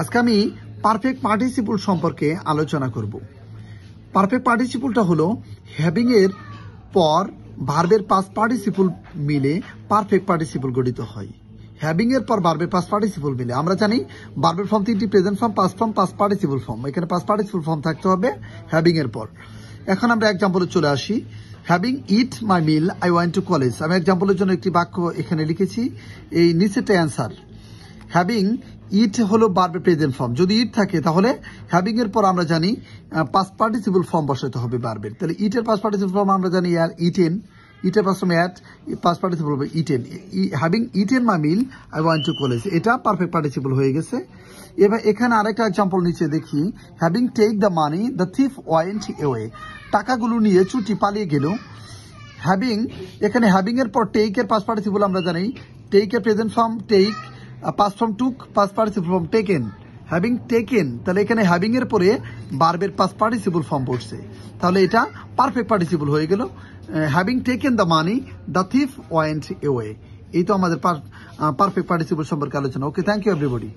আজকে আমি perfect participle সম্পর্কে আলোচনা করব। পারফেক্ট পার্টিসিপলটা হলো হ্যাভিং এর পর ভার্বের পাস্ট পার্টিসিপল মিলে পারফেক্ট পার্টিসিপল গঠিত হয়। হ্যাভিং এর পর ভার্বের পাস্ট পার্টিসিপল মিলে আমরা জানি ভার্বের ফর্ম তিনটি: present form, past form, past participle form. এখানে পাস্ট পার্টিসিপল ফর্ম থাকতে হবে হ্যাভিং এর পর। এখন আমরা এক্সাম্পলে চলে আসি। Having it my meal I went to college. আমি এক্সাম্পলের জন্য একটি বাক্য এখানে লিখেছি, এই নিচেটা অ্যান্সার। হ্যাভিং ইট হলো ভার্বের প্রেজেন্ট ফর্ম। যদি ইট থাকে তাহলে হ্যাভিং এর পর আমরা জানি পাস্ট পার্টিসিপল ফর্ম বসাতে হবে ভার্বের। তাহলে ইটের পাস্ট পার্টিসিপল ফর্ম আমরা জানি ইটেন, ইটের past form ate, past participle হবে eaten. Having eaten my meal I went to college, এটা পারফেক্ট পার্টিসিপল হয়ে গেছে। এবার এখানে আরেকটা এক্সাম্পল নিচে দেখি। Having take the money the thief went away. টাকাগুলো নিয়ে চুটি পালিয়ে গেল। হ্যাভিং, এখানে হ্যাভিং এর পর টেক এর পাস্ট পার্টিসিপল আমরা জানি টেক এর present form take, past form took, past participle form taken. Having taken, তাহলে এখানে হ্যাভিং এর পরে ভার্বের পাস্ট পার্টিসিপল ফর্ম পড়ছে, তাহলে এটা পারফেক্ট পার্টিসিপল হয়ে গেল। Having taken the money the thief went away. এই তো আমাদের পারফেক্ট পার্টিসিপল সম্পর্কে আলোচনা। ওকে, থ্যাংক ইউ এভরিবডি।